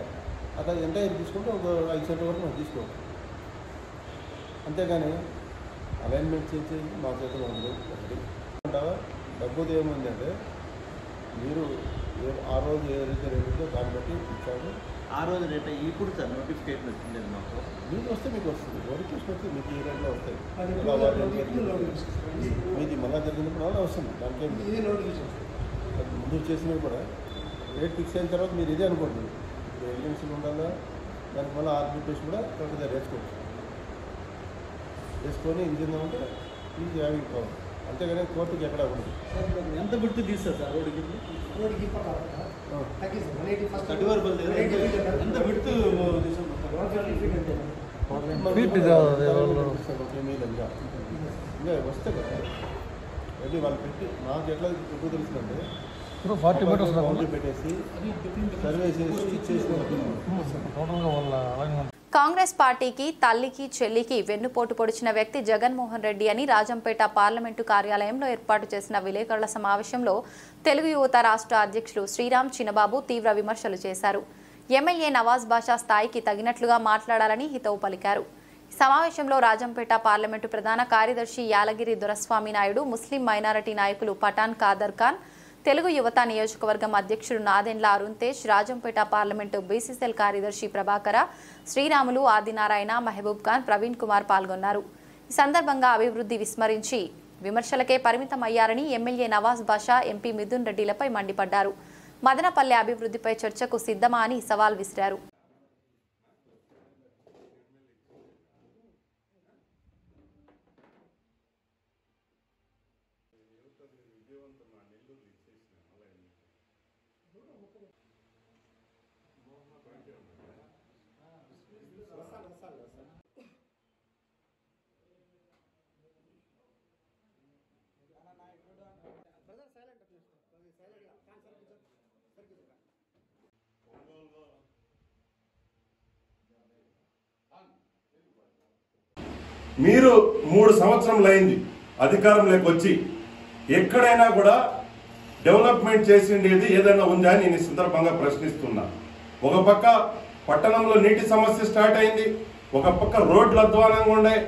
అట్లా ఎంత తీసుకుంటే ఒక 5 సెంట్ వరకు మనం తీసుకోవచ్చు అంతేగాని అలైన్మెంట్ చేసి మా చేతిలో ఉండదు ఒకటి అంటావా డబ్బుది ఏముంది అంటే మీరు ఆ రోజు ఏదైతే రేటు దాన్ని బట్టి ఇచ్చారు ఆ రోజు రేట్ ఇప్పుడు సార్ నోటిఫికేషన్ వచ్చింది మాకు మీకు వస్తే మీకు వస్తుంది నోటిఫికేషన్ వస్తే మీకు ఈ రేట్లో వస్తాయి మీది మళ్ళా జరిగినప్పుడు అలా వస్తుంది దానికేం ముందు చేసినవి కూడా రేట్ ఫిక్స్ అయిన తర్వాత మీరు ఇదే అనుకోండి ఇప్పుడు ఎవిడెన్స్లు ఉండాలా దానికి మళ్ళీ ఆర్బిట్రేషన్ కూడా కరెక్ట్గా వేసుకోవచ్చు వేసుకొని ఇది తిందామంటే ఇది హ్యావింగ్ కావాలి అంతేగానే కోర్టుకి ఎక్కడ ఉండదు ఎంత బిట్టు తీస్తారు సార్ రోడ్డుకి ఎంత బిట్టు ఇంకా వస్తే కదా అది వాళ్ళు పెట్టి నాకు ఎట్లా ఎప్పుడు తెలుస్తుందంటే బౌండరీ పెట్టేసి సర్వే చేసి కాంగ్రెస్ పార్టీకి తల్లికి చెల్లికి వెన్నుపోటు పొడిచిన వ్యక్తి జగన్మోహన్ రెడ్డి అని రాజంపేట పార్లమెంటు కార్యాలయంలో ఏర్పాటు చేసిన విలేకరుల సమావేశంలో తెలుగు యువత రాష్ట్ర అధ్యక్షులు శ్రీరామ్ చిన్నబాబు తీవ్ర విమర్శలు చేశారు. ఎమ్మెల్యే నవాజ్ బాషా స్థాయికి తగినట్లుగా మాట్లాడాలని హితవు పలికారు. సమావేశంలో రాజంపేట పార్లమెంటు ప్రధాన కార్యదర్శి యాలగిరి దొరస్వామి నాయుడు, ముస్లిం మైనారిటీ నాయకులు పఠాన్ ఖాదర్ ఖాన్, తెలుగు యువత నియోజకవర్గం అధ్యక్షుడు నాదెండ్ల అరుణ్ తేజ్, రాజంపేట పార్లమెంటు బీసీసీఎల్ కార్యదర్శి ప్రభాకర, శ్రీరాములు, ఆదినారాయణ, మహబూబ్ ఖాన్, ప్రవీణ్ కుమార్ పాల్గొన్నారు. ఈ సందర్భంగా అభివృద్ధి విస్మరించి విమర్శలకే పరిమితమయ్యారని ఎమ్మెల్యే నవాజ్ బాషా, ఎంపీ మిథున్ రెడ్డిలపై మండిపడ్డారు. మదనపల్లె అభివృద్ధిపై చర్చకు సిద్ధమా అని సవాల్ విసిరారు. మీరు 3 సంవత్సరములు అయింది అధికారంలోకి వచ్చి, ఎక్కడైనా కూడా డెవలప్మెంట్ చేసిండేది ఏదైనా ఉందా అని నేను ఈ సందర్భంగా ప్రశ్నిస్తున్నా. ఒక పక్క పట్టణంలో నీటి సమస్య స్టార్ట్ అయింది, ఒక పక్క రోడ్లు అధ్వానంగా ఉన్నాయి,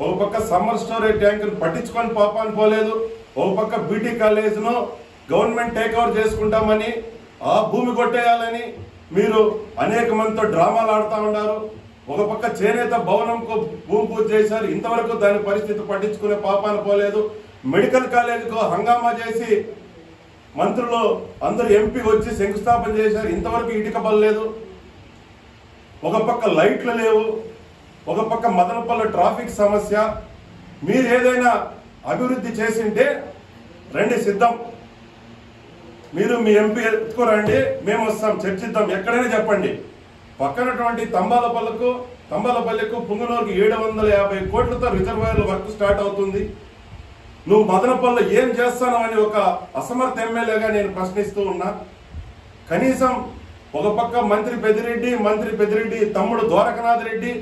ఒక పక్క సమ్మర్ స్టోరేజ్ ట్యాంకులు పట్టించుకొని పాపాన్ని పోలేదు, ఒక పక్క బీటీ కాలేజ్ను గవర్నమెంట్ టేక్ ఓవర్ చేసుకుంటామని, ఆ భూమి కొట్టేయాలని మీరు అనేక మందితో డ్రామాలు ఆడుతూ ఉన్నారు. ఒక పక్క చేనేత భవనంకు భూమి పూజ చేశారు, ఇంతవరకు దాని పరిస్థితి పట్టించుకునే పాపాన్ని పోలేదు. మెడికల్ కాలేజీకు హంగామా చేసి మంత్రులు అందరూ ఎంపీ వచ్చి శంకుస్థాపన చేశారు. ఇంతవరకు ఇటుక పడలేదు. ఒక పక్క లైట్లు లేవు, ఒక పక్క మదనపల్లి ట్రాఫిక్ సమస్య. మీరు ఏదైనా అభివృద్ధి చేసింటే రండి, సిద్ధం. మీరు మీ ఎంపీ ఎత్తుకోరండి, మేము వస్తాం, చర్చిద్దాం, ఎక్కడైనా చెప్పండి. పక్కనటువంటి తంబాలపల్లికు పుంగనూరుకి 750 కోట్లతో రిజర్వాయర్ల వర్క్ స్టార్ట్ అవుతుంది. నువ్వు మదనపల్లిలో ఏం చేస్తాను అని ఒక అసమర్థ ఎమ్మెల్యేగా నేను ప్రశ్నిస్తూ ఉన్నా. కనీసం ఒక పక్క మంత్రి పెద్దిరెడ్డి తమ్ముడు ద్వారకనాథ్ రెడ్డి,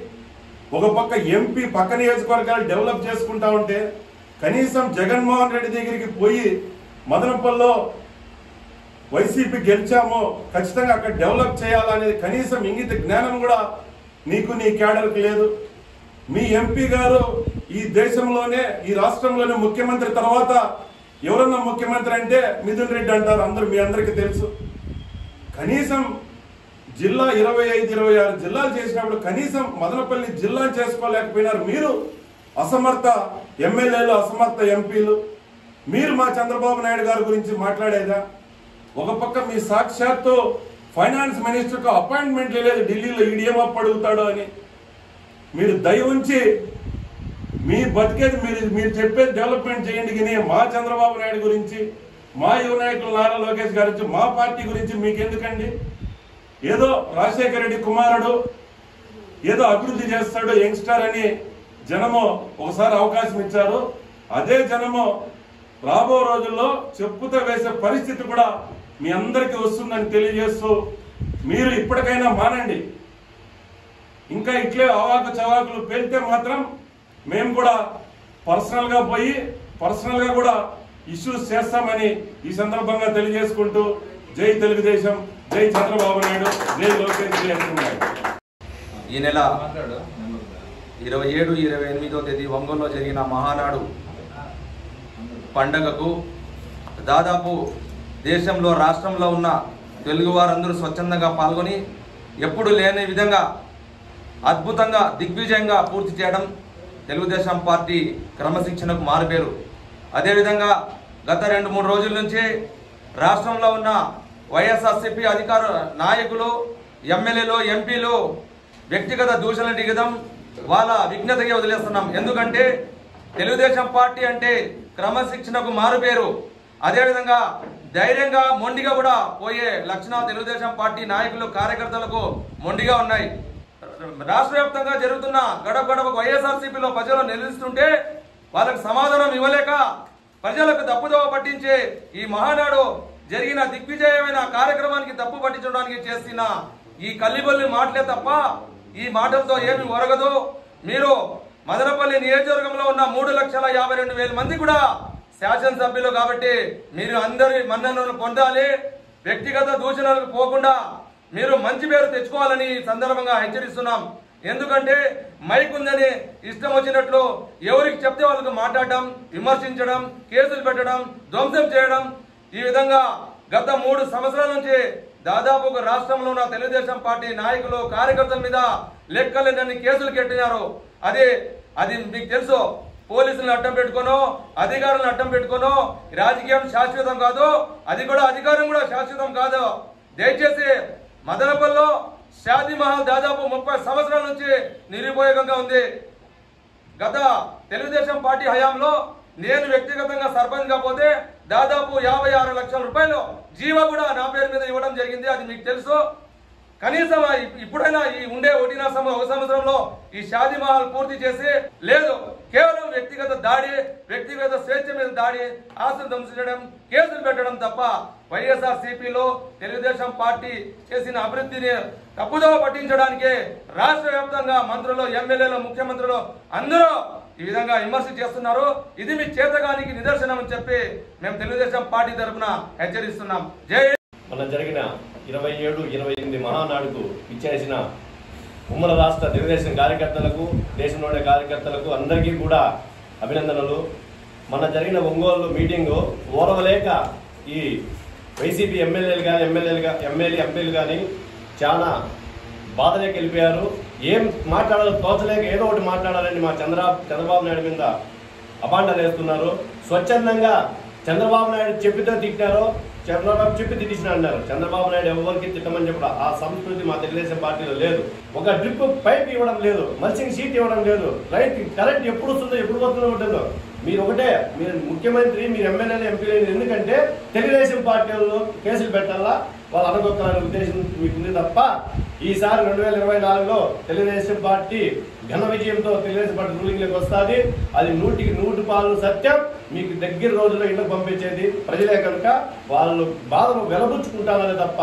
ఒక పక్క ఎంపీ పక్క నియోజకవర్గాలు డెవలప్ చేసుకుంటా ఉంటే, కనీసం జగన్మోహన్ రెడ్డి దగ్గరికి పోయి మదనపల్లిలో వైసీపీ గెలిచామో ఖచ్చితంగా అక్కడ డెవలప్ చేయాలనేది కనీసం ఇంగిత జ్ఞానం కూడా నీకు నీ క్యాడర్కి లేదు. మీ ఎంపీ గారు ఈ దేశంలోనే ఈ రాష్ట్రంలోనే ముఖ్యమంత్రి తర్వాత ఎవరన్నా ముఖ్యమంత్రి అంటే మిథున్ రెడ్డి అంటారు, మీ అందరికీ తెలుసు. కనీసం జిల్లా 25-26 జిల్లాలు చేసినప్పుడు కనీసం మదనపల్లి జిల్లా చేసుకోలేకపోయినారు. మీరు అసమర్థ ఎమ్మెల్యేలు, అసమర్థ ఎంపీలు. మీరు మా చంద్రబాబు నాయుడు గారి గురించి మాట్లాడేదా? ఒక పక్క మీ సాక్షాత్తు ఫైనాన్స్ మినిస్టర్కు అపాయింట్మెంట్ లేదు, ఢిల్లీలో ఈడీఎం అప్పు అడుగుతాడు అని. మీరు దయ ఉంచి మీ బతికేది మీరు చెప్పేది డెవలప్మెంట్ చేయండి. కానీ మా చంద్రబాబు నాయుడు గురించి, మా యువ నాయకులు నారా లోకేష్ గారి గురించి, మా పార్టీ గురించి మీకెందుకండి? ఏదో రాజశేఖర రెడ్డి కుమారుడు ఏదో అభివృద్ధి చేస్తాడు యంగ్స్టర్ అని జనము ఒకసారి అవకాశం ఇచ్చారు. అదే జనము రాబో రోజుల్లో చెప్పుతో వేసే పరిస్థితి కూడా మీ అందరికీ వస్తుందని తెలియజేస్తూ, మీరు ఇప్పటికైనా మానండి. ఇంకా ఇట్లే అవాకు చవాకులు పేలితే మాత్రం మేము కూడా పర్సనల్గా పోయి పర్సనల్గా కూడా ఇష్యూస్ చేస్తామని ఈ సందర్భంగా తెలియజేసుకుంటూ, జై తెలుగుదేశం, జై చంద్రబాబు నాయుడు, జై లోకేష్, జై నాయుడు. ఈ నెల 27, 28వ తేదీ ఒంగోలులో జరిగిన మహానాడు పండగకు దాదాపు దేశంలో, రాష్ట్రంలో ఉన్న తెలుగు వారందరూ స్వచ్ఛందంగా పాల్గొని ఎప్పుడు లేని విధంగా అద్భుతంగా దిగ్విజయంగా పూర్తి చేయడం తెలుగుదేశం పార్టీ క్రమశిక్షణకు మారుపేరు. అదేవిధంగా గత 2-3 రోజుల నుంచి రాష్ట్రంలో ఉన్న వైఎస్ఆర్సీపీ అధికార నాయకులు, ఎమ్మెల్యేలు, ఎంపీలు వ్యక్తిగత దూషణలు దిగడం వాళ్ళ విఘ్నతగా వదిలేస్తున్నాం. ఎందుకంటే తెలుగుదేశం పార్టీ అంటే క్రమశిక్షణకు మారుపేరు. అదేవిధంగా ధైర్యంగా మొండిగా కూడా పోయే లక్షణాలు తెలుగుదేశం పార్టీ నాయకులు, కార్యకర్తలకు మొండిగా ఉన్నాయి. రాష్ట్ర వ్యాప్తంగా జరుగుతున్న గడప గడపకు వైఎస్ఆర్సీపీలో ప్రజలు నిలుస్తుంటే వాళ్ళకు సమాధానం ఇవ్వలేక ప్రజలకు తప్పుదోవ పట్టించే ఈ మహానాడు జరిగిన దిగ్విజయమైన కార్యక్రమానికి తప్పు పట్టించడానికి చేసిన ఈ కల్లిబొల్లి మాటలే తప్ప ఈ మాటలతో ఏమి ఒరగదు. మీరు మదనపల్లి నియోజకవర్గంలో ఉన్న 3,52,000 మంది కూడా శాసనసభ్యులు కాబట్టి మీరు అందరి మన్ననను పొందాలి. వ్యక్తిగత దూషణలకు పోకుండా మీరు మంచి పేరు తెచ్చుకోవాలని సందర్భంగా హెచ్చరిస్తున్నాం. ఎందుకంటే మైక్ ఉందని ఇష్టం వచ్చినట్లు ఎవరికి చెప్తే వాళ్ళకు మాట్లాడడం, విమర్శించడం, కేసులు పెట్టడం, ధ్వంసం చేయడం, ఈ విధంగా గత 3 సంవత్సరాల నుంచి దాదాపు రాష్ట్రంలో ఉన్న తెలుగుదేశం పార్టీ నాయకులు, కార్యకర్తల మీద లెక్కలేనన్ని కేసులు కట్టినారు. అది మీకు తెలుసు. పోలీసులను అడ్డం పెట్టుకోనో, అధికారులను అడ్డం పెట్టుకోనో రాజకీయం శాశ్వతం కాదు, అధికారం కూడా శాశ్వతం కాదు. దయచేసి మదనపల్లిలో షాదీ మహల్ దాదాపు 30 సంవత్సరాల నుంచి నిరుపయోగంగా ఉంది. గత తెలుగుదేశం పార్టీ హయాంలో నేను వ్యక్తిగతంగా సర్పంచ్ గా పోతే దాదాపు 56 లక్షల రూపాయలు జీవో కూడా నా పేరు మీద ఇవ్వడం జరిగింది. అది మీకు తెలుసు. కనీసం ఇప్పుడైనా ఈ ఉండే 1 సంవత్సరంలో ఈ షాదీ మహల్ పూర్తి చేసి లేదు, కేవలం వ్యక్తిగత దాడి, వ్యక్తిగత స్వేచ్ఛ మీద దాడి, ఆస్తులు ధ్వంసించడం, కేసులు పెట్టడం తప్ప వైఎస్ఆర్సీపీలో తెలుగుదేశం పార్టీ చేసిన అభివృద్ధిని తప్పుదోవ పట్టించడానికి రాష్ట్ర వ్యాప్తంగా మంత్రులు, ఎమ్మెల్యేలు, ముఖ్యమంత్రులు అందరూ ఈ విధంగా విమర్శ చేస్తున్నారు. ఇది మీ చేతగానికి నిదర్శనం అని చెప్పి మేము తెలుగుదేశం పార్టీ తరఫున హెచ్చరిస్తున్నాం. జై. మన జరిగిన 27, 28 మహానాడుకు ఇచ్చేసిన ఉమ్మడి రాష్ట్ర తెలుగుదేశం కార్యకర్తలకు, దేశంలోని కార్యకర్తలకు అందరికీ కూడా అభినందనలు. మన జరిగిన ఒంగోలు మీటింగు ఓరవలేక ఈ వైసీపీ ఎమ్మెల్యేలు కానీ ఎంపీలు కానీ చాలా బాధలేక వెళ్ళిపోయారు. ఏం మాట్లాడాలో తోచలేక ఏదో ఒకటి మాట్లాడాలని మా చంద్రబాబు నాయుడు మీద అపాండాలు వేస్తున్నారు. స్వచ్ఛందంగా చంద్రబాబు నాయుడు చెప్పితే తిట్టారో చంద్రబాబు చెప్పి తిట్టించిన అన్నారు. చంద్రబాబు నాయుడు ఎవరికి తిట్టమని చెప్పడం ఆ సంస్కృతి మా తెలుగుదేశం పార్టీలో లేదు. ఒక డ్రిప్ పైప్ ఇవ్వడం లేదు, మల్చింగ్ షీట్ ఇవ్వడం లేదు, రైట్ కరెంట్ ఎప్పుడు వస్తుందో ఎప్పుడు పోతుందో ఉంటుందో. మీరు ఒకటే, మీరు ముఖ్యమంత్రి, మీరు ఎమ్మెల్యేలు ఎంపీలు ఎందుకంటే తెలుగుదేశం పార్టీలో కేసులు పెట్టాలా వాళ్ళు అనగొక్కాలనే ఉద్దేశం మీకుంది తప్ప ఈసారి 2024లో తెలుగుదేశం పార్టీ ఘన విజయంతో తెలుగుదేశం పార్టీ రూలింగ్లోకి వస్తుంది. అది 100% సత్యం. మీకు దగ్గర రోజుల్లో ఇళ్ళకు పంపించేది ప్రజలే కనుక వాళ్ళు బాధను వెలబుచ్చుకుంటారనే తప్ప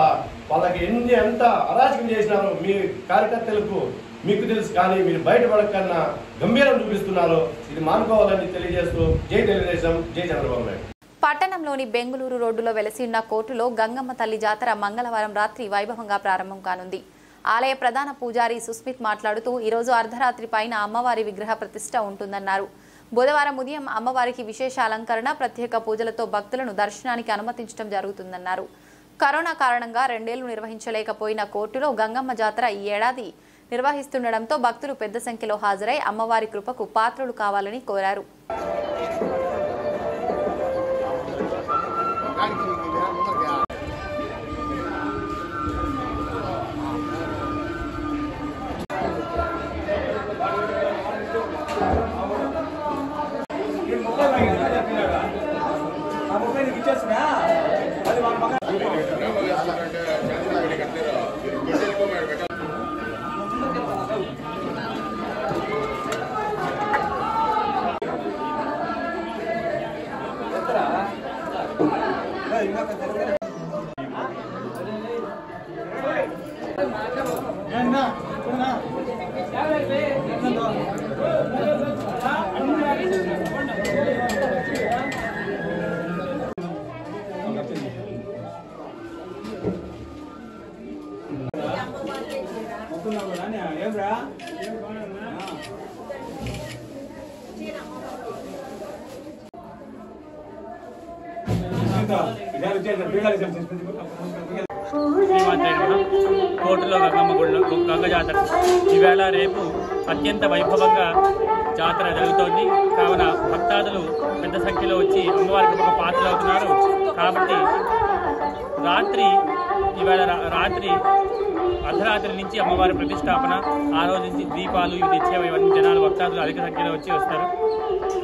వాళ్ళకి ఎంత అరాచకం చేసినారో మీ కార్యకర్తలకు మీకు తెలుసు. కానీ మీరు బయటపడకన్నా గంభీరం చూపిస్తున్నారు. ఇది మానుకోవాలని తెలియజేస్తూ జై తెలుగుదేశం, జై చంద్రబాబు నాయుడు. పట్టణంలోని బెంగుళూరు రోడ్డులో వెలసి ఉన్న కోర్టులో గంగమ్మ తల్లి జాతర మంగళవారం రాత్రి వైభవంగా ప్రారంభం కానుంది. ఆలయ ప్రధాన పూజారి సుస్మిత్ మాట్లాడుతూ ఈరోజు అర్ధరాత్రి పైన అమ్మవారి విగ్రహ ప్రతిష్ఠ ఉంటుందన్నారు. బుధవారం ఉదయం అమ్మవారికి విశేష అలంకరణ, ప్రత్యేక పూజలతో భక్తులను దర్శనానికి అనుమతించడం జరుగుతుందన్నారు. కరోనా కారణంగా 2 ఏళ్లు నిర్వహించలేకపోయిన కోర్టులో గంగమ్మ జాతర ఈ ఏడాది నిర్వహిస్తుండటంతో భక్తులు పెద్ద సంఖ్యలో హాజరై అమ్మవారి కృపకు పాత్రులు కావాలని కోరారు. కోర్టులో గంగమ్మ గుడిలో గంగ జాతర ఈవేళ రేపు అత్యంత వైభవంగా జాతర జరుగుతోంది. కావున భక్తాదులు పెద్ద సంఖ్యలో వచ్చి అమ్మవారికి ఒక పాత్రలు అవుతున్నారు. కాబట్టి రాత్రి అర్ధరాత్రి నుంచి అమ్మవారి ప్రతిష్టాపన, ఆ రోజు నుంచి దీపాలు ఇవి తెచ్చేవి, ఇవన్నీ జనాలు భక్తాదులు అధిక సంఖ్యలో వచ్చి వస్తారు.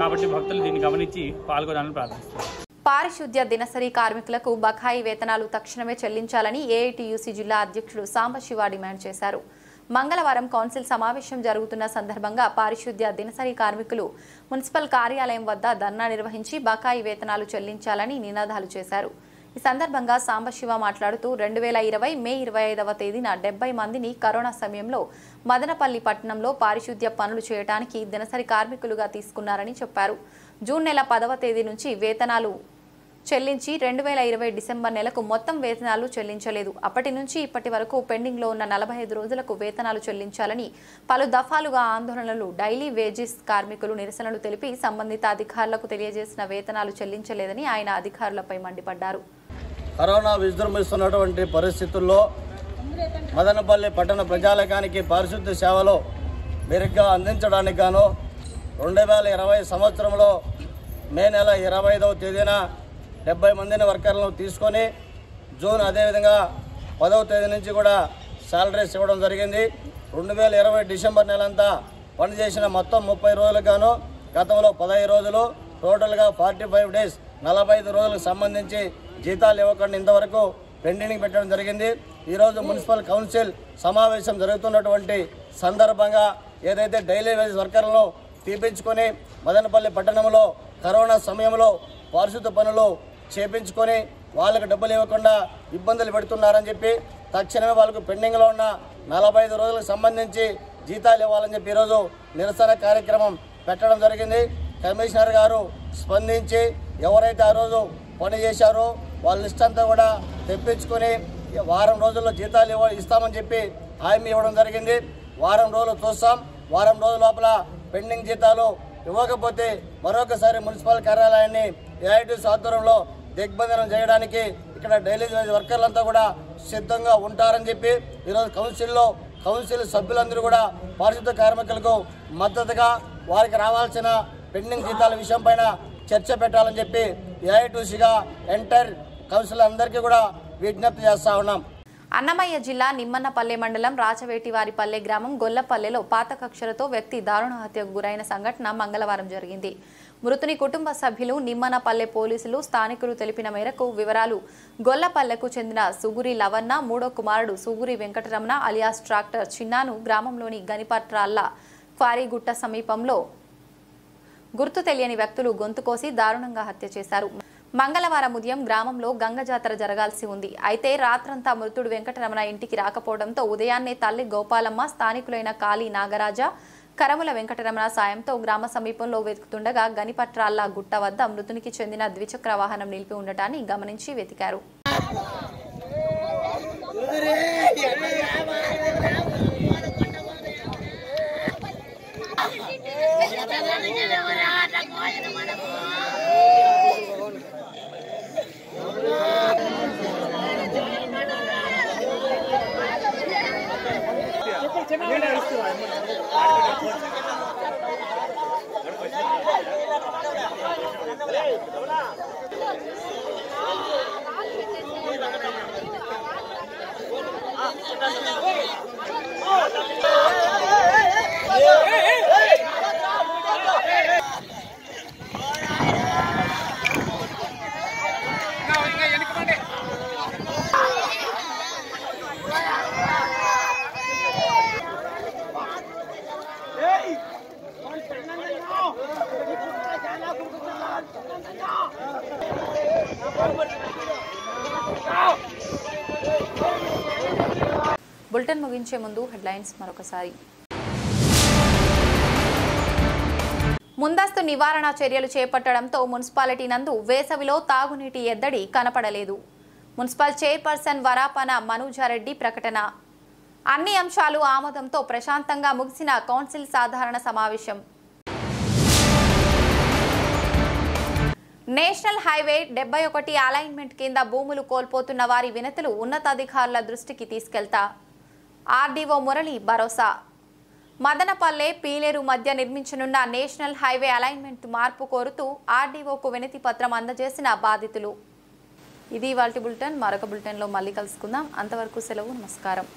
కాబట్టి భక్తులు దీన్ని గమనించి పాల్గొనాలని ప్రార్థిస్తారు. పారిశుద్ధ్య దినసరి కార్మికులకు బకాయి వేతనాలు తక్షణమే చెల్లించాలని ఏఐటీయూసీ జిల్లా అధ్యక్షుడు సాంబశివ డిమాండ్ చేశారు. మంగళవారం కౌన్సిల్ సమావేశం జరుగుతున్న సందర్భంగా పారిశుద్ధ్య దినసరి కార్మికులు మున్సిపల్ కార్యాలయం వద్ద ధర్నా నిర్వహించి బకాయి వేతనాలు చెల్లించాలని నినాదాలు చేశారు. ఈ సందర్భంగా సాంబశివ మాట్లాడుతూ 2020 మే 25వ తేదీన 70 మందిని కరోనా సమయంలో మదనపల్లి పట్టణంలో పారిశుద్ధ్య పనులు చేయడానికి దినసరి కార్మికులుగా తీసుకున్నారని చెప్పారు. జూన్ నెల 10వ తేదీ నుంచి వేతనాలు చెల్లించి 2020 డిసెంబర్ నెలకు మొత్తం వేతనాలు చెల్లించలేదు. అప్పటి నుంచి ఇప్పటి వరకు పెండింగ్లో ఉన్న 45 రోజులకు వేతనాలు చెల్లించాలని పలు దఫాలుగా ఆందోళనలు, డైలీ వేజెస్ కార్మికులు నిరసనలు తెలిపి సంబంధిత అధికారులకు తెలియజేసిన వేతనాలు చెల్లించలేదని ఆయన అధికారులపై మండిపడ్డారు. కరోనా విజృంభిస్తున్నటువంటి పరిస్థితుల్లో మదనపల్లి పట్టణ ప్రజాలకానికి పారిశుద్ధ్య సేవలు మెరుగ్గా అందించడానికి గాను 2020 సంవత్సరంలో మే నెల 25వ తేదీన 70 మందిని వర్కర్లను తీసుకొని జూన్ అదేవిధంగా 10వ తేదీ నుంచి కూడా శాలరీస్ ఇవ్వడం జరిగింది. 2020 డిసెంబర్ నెలంతా పనిచేసిన మొత్తం 30 రోజులకు గాను గతంలో 15 రోజులు, టోటల్గా 45 డేస్ 45 రోజులకు సంబంధించి జీతాలు ఇవ్వకుండా ఇంతవరకు పెండింగ్ పెట్టడం జరిగింది. ఈరోజు మున్సిపల్ కౌన్సిల్ సమావేశం జరుగుతున్నటువంటి సందర్భంగా ఏదైతే డైలీ వేజ్ వర్కర్లను తీపించుకొని మదనపల్లి పట్టణంలో కరోనా సమయంలో పారిశుద్ధ పనులు చేపించుకొని వాళ్ళకు డబ్బులు ఇవ్వకుండా ఇబ్బందులు పెడుతున్నారని చెప్పి తక్షణమే వాళ్ళకు పెండింగ్లో ఉన్న 45 రోజులకు సంబంధించి జీతాలు ఇవ్వాలని చెప్పి ఈరోజు నిరసన కార్యక్రమం పెట్టడం జరిగింది. కమిషనర్ గారు స్పందించి ఎవరైతే ఆ రోజు పని చేశారో వాళ్ళ లిస్ట్ అంతా కూడా తెప్పించుకొని వారం రోజుల్లో జీతాలు ఇస్తామని చెప్పి హామీ ఇవ్వడం జరిగింది. వారం రోజులు చూస్తాం, వారం రోజుల లోపల పెండింగ్ జీతాలు ఇవ్వకపోతే మరొకసారి మున్సిపల్ కార్యాలయాన్ని ఏఐటీసీ ఆధ్వర్యంలో దిగ్బంధనం చేయడానికి ఇక్కడ డైలీ వర్కర్లంతా కూడా సిద్ధంగా ఉంటారని చెప్పి ఈరోజు కౌన్సిల్ సభ్యులందరూ కూడా పారిశుద్ధ కార్మికులకు మద్దతుగా వారికి రావాల్సిన పెండింగ్ జీతాల విషయం పైన చర్చ పెట్టాలని చెప్పి ఏఐటీసీగా ఎంటైర్ కౌన్సిలర్ అందరికీ కూడా విజ్ఞప్తి చేస్తా ఉన్నాం. అన్నమయ్య జిల్లా నిమ్మన్నపల్లె మండలం రాచవేటివారిపల్లె గ్రామం గొల్లపల్లెలో పాత కక్షలతో వ్యక్తి దారుణ హత్యకు గురైన సంఘటన మంగళవారం జరిగింది. మృతుని కుటుంబ సభ్యులు నిమ్మన్నపల్లె పోలీసులు స్థానికులు తెలిపిన మేరకు వివరాలు గొల్లపల్లెకు చెందిన సుగురి లవన్న మూడో కుమారుడు సుగురి వెంకటరమణ అలియాస్ ట్రాక్టర్ చిన్నాను గ్రామంలోని గనిపట్రాళ్ల క్వారీగుట్ట సమీపంలో గుర్తు తెలియని వ్యక్తులు గొంతు కోసి దారుణంగా హత్య చేశారు. మంగళవారం ఉదయం గ్రామంలో గంగ జాతర జరగాల్సి ఉంది. అయితే రాత్రంతా మృతుడు వెంకటరమణ ఇంటికి రాకపోవడంతో ఉదయాన్నే తల్లి గోపాలమ్మ, స్థానికులైన కాళీ నాగరాజ, కరముల వెంకటరమణ సాయంతో గ్రామ సమీపంలో వెతుకుతుండగా గనిపట్రాళ్ల గుట్ట వద్ద మృతునికి చెందిన ద్విచక్ర వాహనం నిలిపి ఉండటాన్ని గమనించి వెతికారు. బులెటిన్ ముగించే ముందు హెడ్లైన్స్ మరొకసారి. ముందస్తు నివారణ చర్యలు చేపట్టడంతో మున్సిపాలిటీ నందు వేసవిలో తాగునీటి ఎద్దడి కనపడలేదు. మున్సిపల్ చైర్పర్సన్ వరాపన మనూజారెడ్డి ప్రకటన. అన్ని అంశాలు ఆమోదంతో ప్రశాంతంగా ముగిసిన కౌన్సిల్ సాధారణ సమావేశం. నేషనల్ హైవే 71 అలైన్మెంట్ కింద భూములు కోల్పోతున్న వారి వినతులు ఉన్నతాధికారుల దృష్టికి తీసుకెళ్తా ఆర్డీఓ మురళి భరోసా. మదనపల్లె పీలేరు మధ్య నిర్మించనున్న నేషనల్ హైవే అలైన్మెంట్ మార్పు కోరుతూ ఆర్డీఓకు వినతి పత్రం అందజేసిన బాధితులు. ఇది ఇవాల్టి బులెటిన్. మరొక బులెటిన్లో మళ్ళీ కలుసుకుందాం. అంతవరకు సెలవు. నమస్కారం.